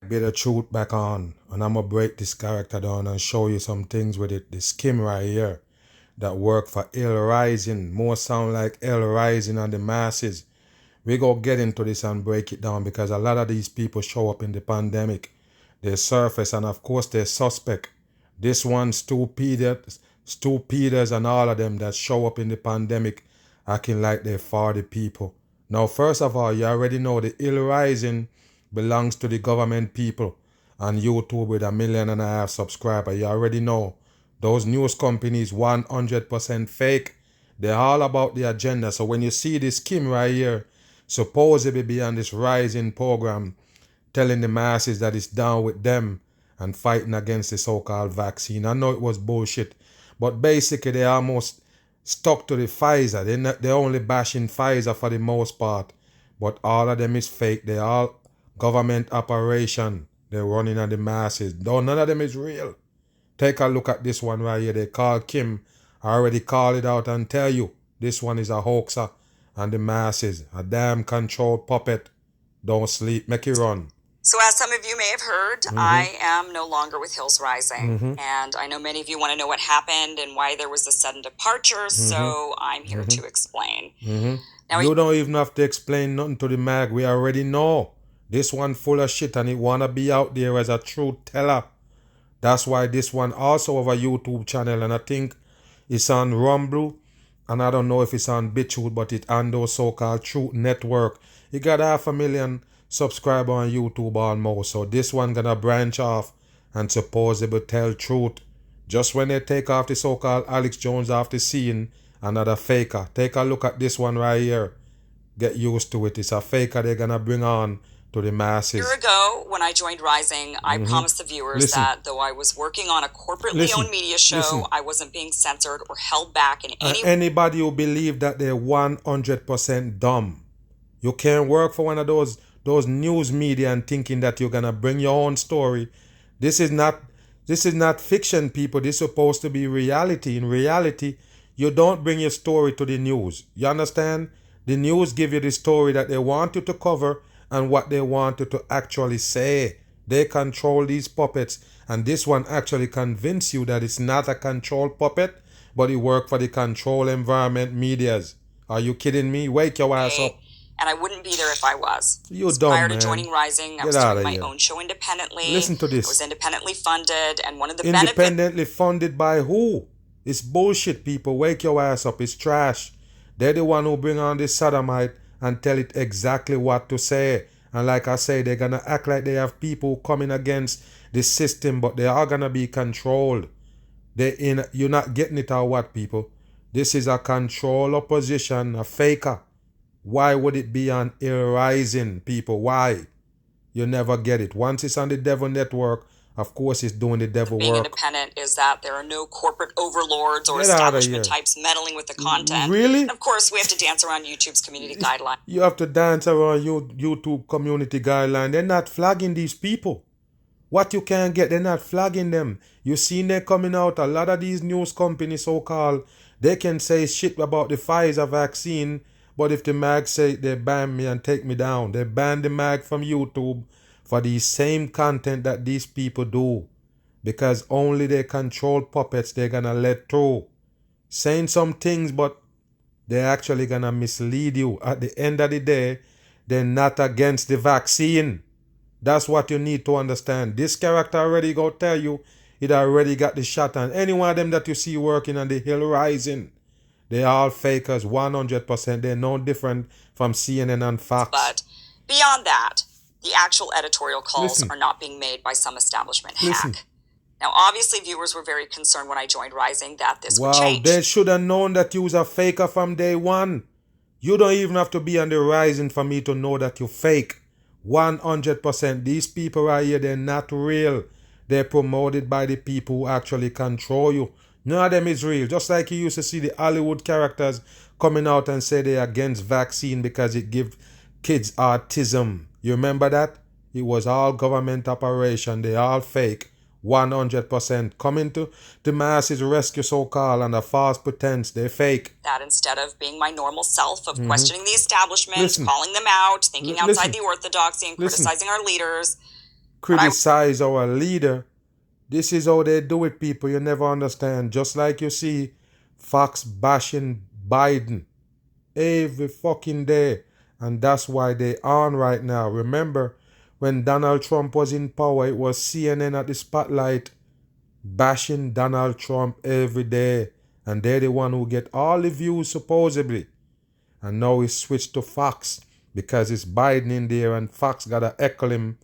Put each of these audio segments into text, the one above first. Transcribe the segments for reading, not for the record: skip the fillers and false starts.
Bit of truth back on, and I'm gonna break this character down and show you some things with it. The skim right here that work for Ill Rising, more sound like Ill Rising and the masses. We go get into this and break it down because a lot of these people show up in the pandemic. They surface and of course they suspect. This one, Stu Peters and all of them that show up in the pandemic acting like they're for the people. Now, first of all, you already know the Ill Rising belongs to the government people on YouTube with 1.5 million subscribers. You already know those news companies 100% fake. They're all about the agenda. So when you see this Kim right here, supposedly be on this rising program, telling the masses that it's down with them and fighting against the so-called vaccine. I know it was bullshit, but basically they almost stuck to the Pfizer. They're only bashing Pfizer for the most part, but all of them is fake. They all government operation. They're running on the masses. Though none of them is real. Take a look at this one right here. They call Kim. I already called it out and tell you this one is a hoaxer and the masses. A damn controlled puppet. Don't sleep. Make it run. So as some of you may have heard, I am no longer with Hills Rising. And I know many of you want to know what happened and why there was a sudden departure, so I'm here to explain. Now, you don't even have to explain nothing to the mag. We already know. This one full of shit and it wanna be out there as a truth teller. That's why this one also have a YouTube channel and I think it's on Rumble and I don't know if it's on BitChute, but it's on those so-called Truth Network. It got 500,000 subscribers on YouTube almost. So this one gonna branch off and supposedly tell truth. Just when they take off the so-called Alex Jones off the scene, another faker. Take a look at this one right here. Get used to it. It's a faker they're gonna bring on to the masses. A year ago, when I joined Rising, I promised the viewers that though I was working on a corporately owned media show, I wasn't being censored or held back in any way. Anybody who believe that they're 100% dumb. You can't work for one of those news media and thinking that you're gonna bring your own story. This is not fiction, people. This is supposed to be reality. In reality, you don't bring your story to the news. You understand? The news give you the story that they want you to cover and what they want you to actually say. They control these puppets, and this one actually convince you that it's not a controlled puppet, but it work for the control environment medias. Are you kidding me? Wake your ass up. And I wouldn't be there if I was. You dumb, Prior man. to joining Rising, I was doing my own show independently. Listen to this. I was independently funded, and one of the Independently funded by who? It's bullshit, people. Wake your ass up. It's trash. They're the one who bring on this sodomite and tell it exactly what to say. And like I say, they're gonna act like they have people coming against the system, but they are gonna be controlled. You're not getting it or what, people? This is a control opposition, a faker. Why would it be on Ill Rising, people? Why? You never get it. Once it's on the Devil Network, of course it's doing the devil being work. Independent is that there are no corporate overlords or establishment types meddling with the content. Really? And of course, we have to dance around YouTube's community guidelines. You have to dance around YouTube community guidelines. They're not flagging these people. What you can't get, they're not flagging them. You seen them coming out. A lot of these news companies, so-called, they can say shit about the Pfizer vaccine, but if the mag say they ban me and take me down, they ban the mag from YouTube for the same content that these people do. Because only they control puppets they're gonna let through. Saying some things, but they're actually gonna mislead you. At the end of the day, they're not against the vaccine. That's what you need to understand. This character already go tell you it already got the shot, and any one of them that you see working on the Hill Rising, they all fakers, 100%. They're no different from CNN and Fox. But beyond that, the actual editorial calls are not being made by some establishment hack. Now, obviously, viewers were very concerned when I joined Rising that this would change. They should have known that you was a faker from day one. You don't even have to be on the Rising for me to know that you fake. 100%. These people right here, they're not real. They're promoted by the people who actually control you. None of them is real. Just like you used to see the Hollywood characters coming out and say they're against vaccine because it gives kids autism. You remember that? It was all government operation. They all fake. 100%. Coming to the masses rescue, so-called, under false pretense. They fake. That instead of being my normal self of questioning the establishment, calling them out, thinking outside the orthodoxy and criticizing our leaders, criticize our leader. This is how they do it, people. You never understand. Just like you see Fox bashing Biden every fucking day. And that's why they on right now. Remember, when Donald Trump was in power, it was CNN at the spotlight bashing Donald Trump every day. And they're the one who get all the views, supposedly. And now he switched to Fox because it's Biden in there and Fox gotta echo him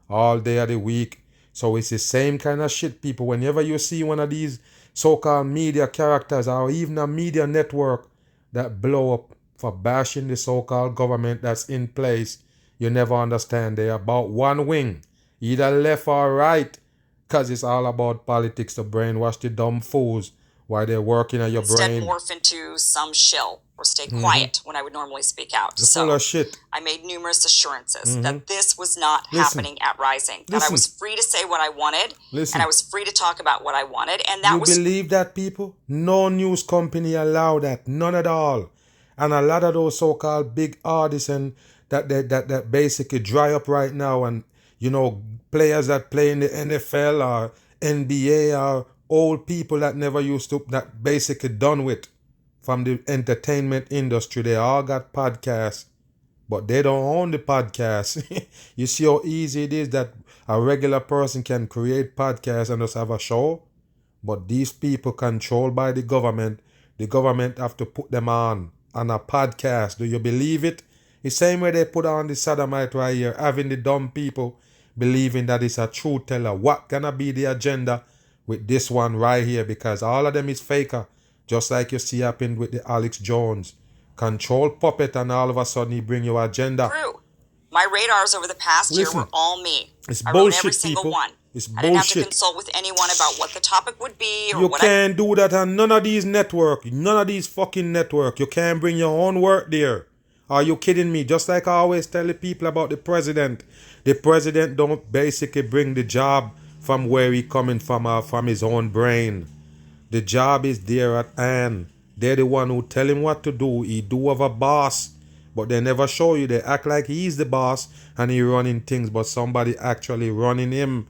all day of the week. So it's the same kind of shit, people. Whenever you see one of these so-called media characters or even a media network that blow up for bashing the so-called government that's in place, you never understand. They're about one wing, either left or right, because it's all about politics to brainwash the dumb fools while they're working on your brain. Instead morph into some shill or stay quiet when I would normally speak out. You're full of shit. I made numerous assurances that this was not happening at Rising, that I was free to say what I wanted, and I was free to talk about what I wanted, and that was... You believe that, people? No news company allow that, none at all. And a lot of those so-called big artists and that basically dry up right now, and you know, players that play in the NFL or NBA or old people that never used to, that basically done with from the entertainment industry. They all got podcasts, but they don't own the podcast. You see how easy it is that a regular person can create podcasts and just have a show? But these people controlled by the government have to put them on a podcast. Do you believe it? The same way they put on the sodomite right here, having the dumb people believing that it's a truth teller. What gonna be the agenda with this one right here? Because all of them is faker. Just like you see happened with the Alex Jones. Control puppet, and all of a sudden he bring your agenda. True. My radars over the past year were all me. It's I bullshit, wrote every single people. one. It's I didn't have to bullshit. consult with anyone about what the topic would be or You what can't do that on none of these network. None of these fucking network. You can't bring your own work there. Are you kidding me? Just like I always tell the people about the president. The president don't basically bring the job from where he coming from his own brain. The job is there at hand. They're the one who tell him what to do. He do have a boss, but they never show you. They act like he's the boss and he running things, but somebody actually running him.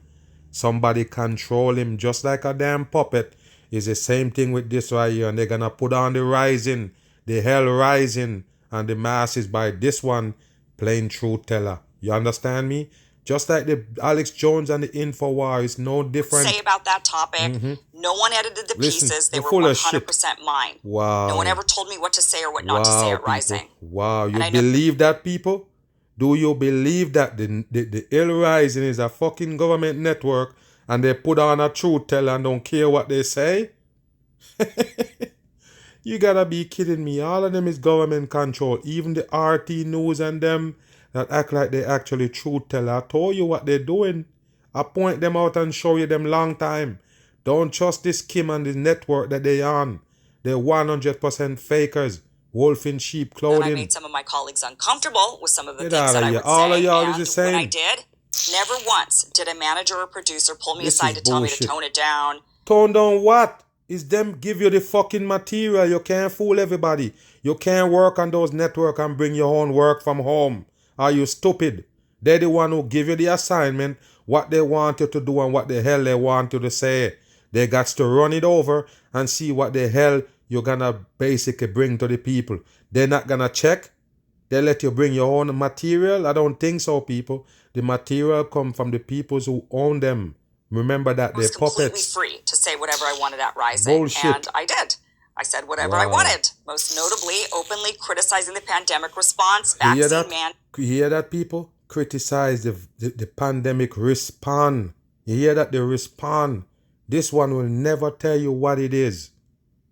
Somebody control him just like a damn puppet. It's the same thing with this right here. And they're gonna put on the Rising, the Hell Rising, and the masses by this one plain truth teller. You understand me? Just like the Alex Jones and the InfoWar is no different. say about that topic. No one edited the pieces. They you're were full of 100% mine. Wow. No one ever told me what to say or what not to say at people. Rising. Wow. You And I know- believe that, people? Do you believe that the Hill Rising is a fucking government network and they put on a truth teller and don't care what they say? You gotta be kidding me. All of them is government control. Even the RT News and them that act like they actually truth teller. I told you what they're doing. I point them out and show you them long time. Don't trust this Kim and this network that they on. They're 100% fakers. Wolf in sheep And I clothing. made some of my colleagues uncomfortable with some of the Get things outta that I here. would All say. of y'all is and the same. when I did, never once did a manager or producer pull me This aside is to tell me to bullshit. tone it down. Tone down what? Is them give you the fucking material. You can't fool everybody. You can't work on those network and bring your own work from home. Are you stupid? They're the one who give you the assignment, what they want you to do and what the hell they want you to say. They got to run it over and see what the hell you're gonna basically bring to the people. They're not gonna check. They let you bring your own material. I don't think so, people. The material come from the peoples who own them. Remember that I was they're completely puppets. free to say whatever I wanted at Rising. Bullshit. And I did. I said whatever I Wow. wanted. Most notably, openly criticizing the pandemic response, You hear vaccine that? You hear that, people? Criticize the pandemic respond. You hear that? They respond. This one will never tell you what it is.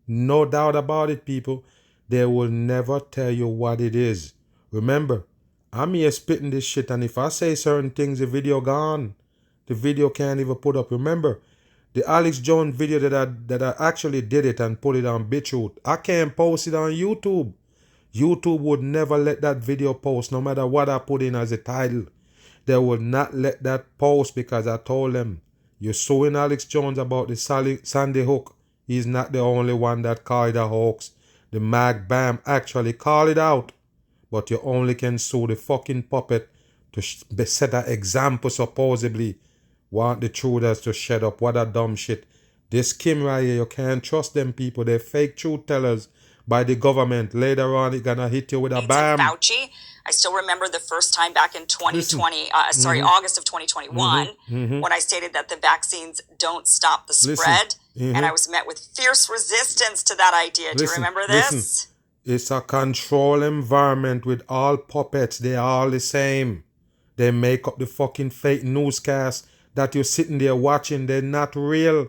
No doubt about it, people. They will never tell you what it is. Remember, I'm here spitting this shit, and if I say certain things, the video gone. The video can't even put up. Remember, the Alex Jones video that I actually did it and put it on BitChute. I can't post it on YouTube. YouTube would never let that video post, no matter what I put in as a title. They would not let that post because I told them, you're suing Alex Jones about the Sandy Hook. He's not the only one that called it a hoax. The Mag Bam actually called it out. But you only can sue the fucking puppet to set an example, supposedly, want the truthers to shut up. What a dumb shit. This Kim right here, you can't trust them people. They're fake truth tellers by the government. Later on, it's gonna hit you with a bam. Fauci. I still remember the first time back in 2020, August of 2021, when I stated that the vaccines don't stop the spread, and I was met with fierce resistance to that idea. Do you remember this? It's a control environment with all puppets. They're all the same. They make up the fucking fake newscasts that you're sitting there watching. They're not real.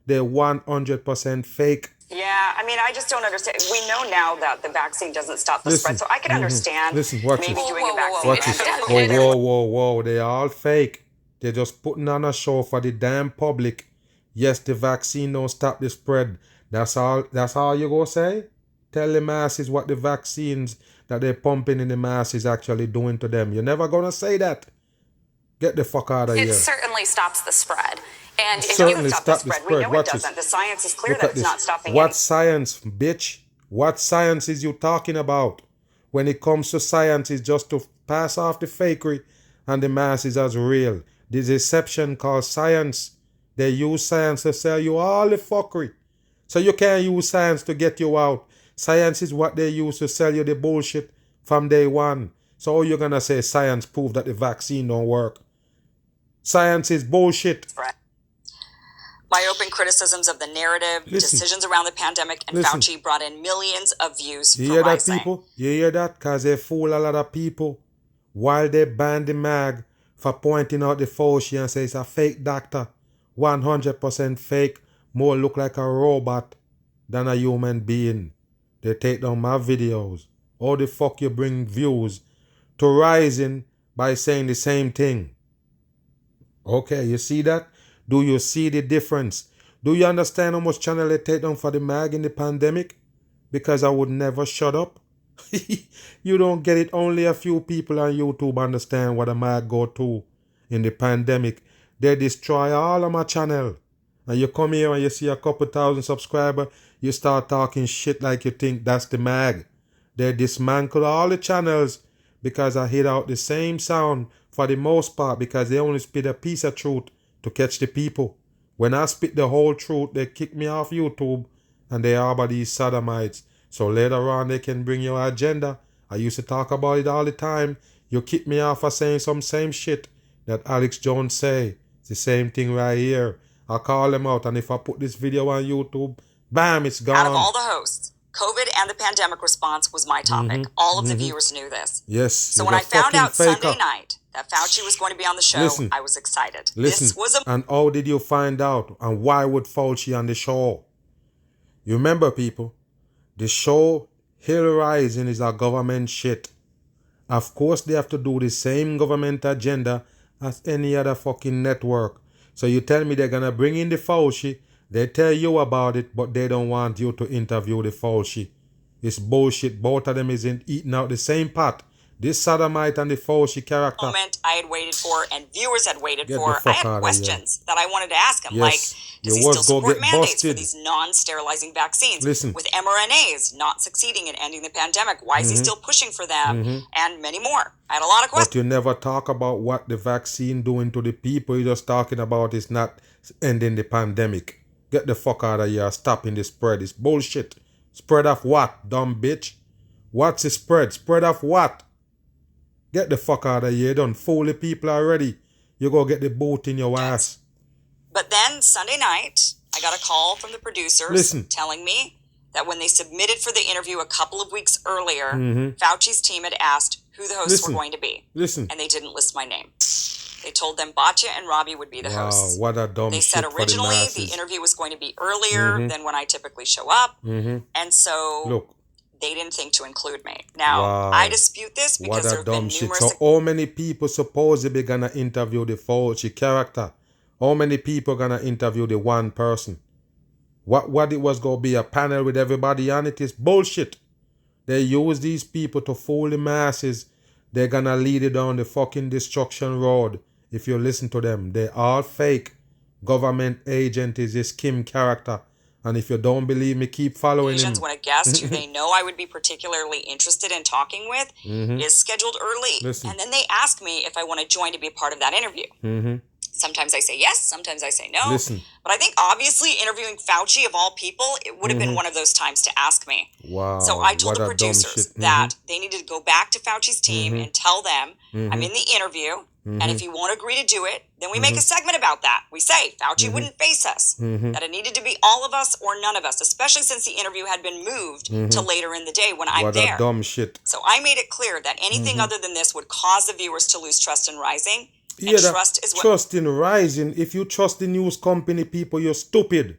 They're 100% fake. Yeah, I mean, I just don't understand. We know now that the vaccine doesn't stop the spread, so I can understand maybe doing a vaccine. Watch this. Whoa. They're all fake. They're just putting on a show for the damn public. Yes, the vaccine don't stop the spread. That's all you go say? Tell the masses what the vaccines that they're pumping in the masses actually doing to them. You're never gonna say that. Get the fuck out of here. It certainly stops the spread. And it doesn't stop the spread. We know it doesn't. The science is clear that it's not stopping it. What science, bitch? What science is you talking about? When it comes to science, it's just to pass off the fakery and the masses as real. The deception called science. They use science to sell you all the fuckery. So you can't use science to get you out. Science is what they use to sell you the bullshit from day one. So how you gonna say science proved that the vaccine don't work? Science is bullshit. Right. My open criticisms of the narrative, decisions around the pandemic, and Fauci brought in millions of views for You hear that, Rising. people? You hear that? Because they fool a lot of people while they ban the mag for pointing out the Fauci and say it's a fake doctor. 100% fake. More look like a robot than a human being. They take down my videos. How the fuck you bring views to Rising by saying the same thing? Okay, you see that? Do you see the difference? Do you understand how much channel they take down for the mag in the pandemic? Because I would never shut up. You don't get it. Only a few people on YouTube understand what a mag go to in the pandemic. They destroy all of my channel. And you come here and you see a couple thousand subscribers, you start talking shit like you think that's the mag. They dismantle all the channels because I hit out the same sound for the most part because they only spit a piece of truth to catch the people. When I spit the whole truth, they kick me off YouTube and they harbor these sodomites. So later on they can bring your agenda. I used to talk about it all the time. You kick me off for saying some same shit that Alex Jones say. It's the same thing right here. I call them out and if I put this video on YouTube, bam, it's gone. Out of all the hosts, COVID and the pandemic response was my topic. All of the viewers knew this. Yes. So when I found out Sunday night that Fauci was going to be on the show, I was excited. This was And how did you find out? And why would Fauci on the show? You remember, people, the show Hill Rising is a government shit. Of course, they have to do the same government agenda as any other fucking network. So you tell me they're going to bring in the Fauci, they tell you about it, but they don't want you to interview the Fauci. It's bullshit. Both of them is eating out the same pot. This sodomite and the Fauci character. Moment I had waited for and viewers had waited for. I had questions that I wanted to ask him, like, does he still support mandates for these non-sterilizing vaccines? With mRNAs not succeeding in ending the pandemic, why is he still pushing for them? And many more. I had a lot of questions. But you never talk about what the vaccine doing to the people. You're just talking about it's not ending the pandemic. Get the fuck out of here. Stopping the spread. It's bullshit. Spread of what, dumb bitch? What's the spread? Spread of what? Get the fuck out of here. You done fool the people already. You go get the boot in your ass. But then Sunday night, I got a call from the producers telling me that when they submitted for the interview a couple of weeks earlier, Fauci's team had asked who the hosts were going to be. And they didn't list my name. They told them Batya and Robbie would be the hosts. What a dumb They said originally the interview was going to be earlier than when I typically show up. And so they didn't think to include me. Now, I dispute this because there have been numerous... So how many people supposedly gonna interview the Fauci character? How many people gonna interview the one person? What it was gonna be a panel with everybody on it is bullshit. They use these people to fool the masses. They're gonna lead it down the fucking destruction road. If you listen to them, they're all fake. Government agent is this Kim character. And if you don't believe me, keep following him. When a guest who they know I would be particularly interested in talking with is scheduled early. And then they ask me if I want to join to be a part of that interview. Sometimes I say yes, sometimes I say no. Listen. But I think obviously interviewing Fauci, of all people, it would have been one of those times to ask me. Wow. So I told the producers that they needed to go back to Fauci's team and tell them I'm in the interview. And if you won't agree to do it, then we make a segment about that. We say Fauci wouldn't face us, that it needed to be all of us or none of us, especially since the interview had been moved to later in the day when I'm there. What a dumb shit. So I made it clear that anything other than this would cause the viewers to lose trust in Rising. And trust is what... Trust in Rising. If you trust the news company people, you're stupid.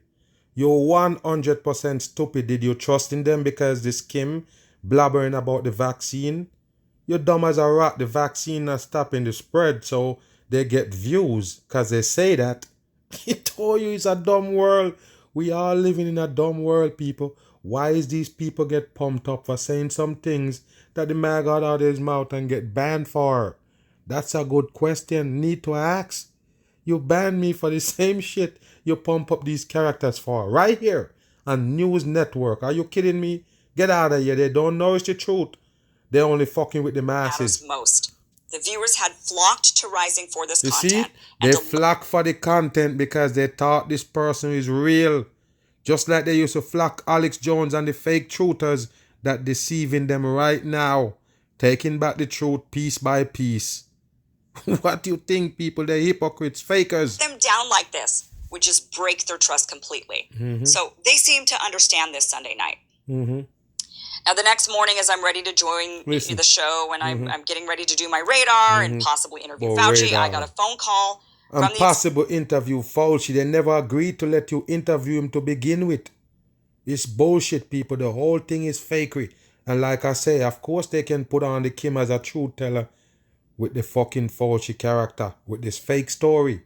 You're 100% stupid. Did you trust in them because this Kim blabbering about the vaccine? You're dumb as a rat. The vaccine is stopping the spread, so they get views because they say that. He told you it's a dumb world. We are living in a dumb world, people. Why is these people get pumped up for saying some things that the man got out of his mouth and get banned for? That's a good question. Need to ask. You banned me for the same shit you pump up these characters for. Right here on News Network. Are you kidding me? Get out of here. They don't know it's the truth. They're only fucking with the masses. Most. The viewers had flocked to Rising for this content. You see? They flock for the content because they thought this person is real. Just like they used to flock Alex Jones and the fake truthers that deceiving them right now. Taking back the truth piece by piece. What do you think, people? They're hypocrites, fakers. Them down like this would just break their trust completely. So they seem to understand this Sunday night. Now, the next morning, as I'm ready to join the show and I'm getting ready to do my radar and possibly interview Fauci, I got a phone call from the... possible interview Fauci. They never agreed to let you interview him to begin with. It's bullshit, people. The whole thing is fakery. And like I say, of course they can put on the Kim as a truth teller with the fucking Fauci character, with this fake story.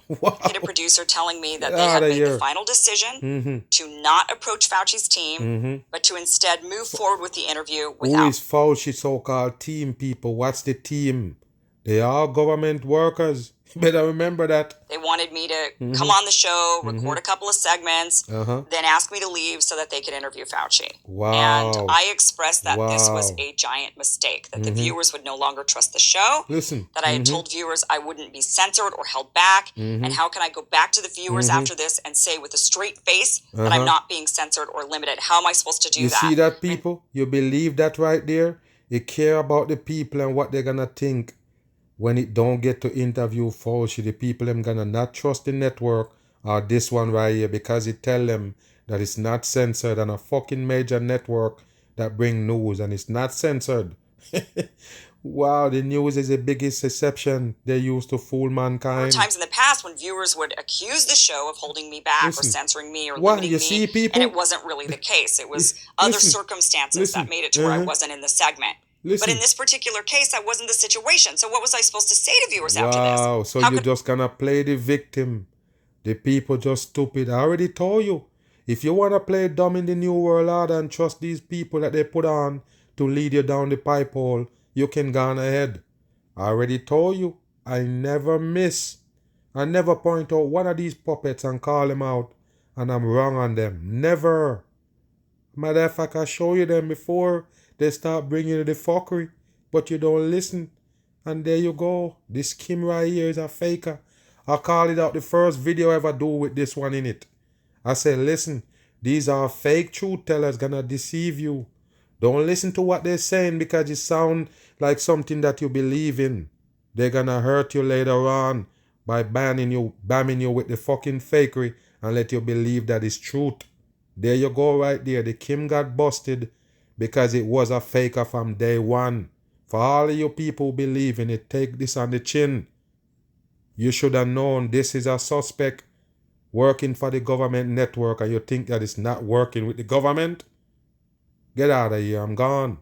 Wow. Get a producer telling me that they had made the final decision to not approach Fauci's team, but to instead move forward with the interview without... Who is Fauci's so-called team, people? What's the team? They are government workers. Better remember that. They wanted me to come on the show, record a couple of segments, then ask me to leave so that they could interview Fauci. Wow. And I expressed that this was a giant mistake, that the viewers would no longer trust the show, that I had told viewers I wouldn't be censored or held back, and how can I go back to the viewers after this and say with a straight face that I'm not being censored or limited? How am I supposed to do that? You see that, people? You believe that right there? You care about the people and what they're going to think. When it don't get to interview Fauci, the people them gonna not trust the network or this one right here because it tell them that it's not censored on a fucking major network that bring news and it's not censored. Wow, the news is the biggest deception they use to fool mankind. There were times in the past when viewers would accuse the show of holding me back or censoring me or limiting me, see, people? and it wasn't really the case. It was other circumstances that made it to where I wasn't in the segment. But in this particular case, that wasn't the situation. So what was I supposed to say to viewers after this? Wow, so you're just gonna play the victim. The people just stupid. I already told you. If you wanna play dumb in the New World Order and trust these people that they put on to lead you down the pipe hole, you can go on ahead. I already told you. I never miss. I never point out one of these puppets and call them out and I'm wrong on them. Never. Matter of fact, I show you them before they start bringing you the fuckery, but you don't listen. And there you go. This Kim right here is a faker. I call it out the first video I ever do with this one in it. I said, listen, these are fake truth tellers gonna deceive you. Don't listen to what they're saying because it sounds like something that you believe in. They're gonna hurt you later on by bamming you with the fucking fakery and let you believe that it's truth. There you go right there. The Kim got busted because it was a faker from day one. For all of you people who believe in it, take this on the chin. You should have known this is a suspect working for the government network and you think that it's not working with the government? Get out of here. I'm gone.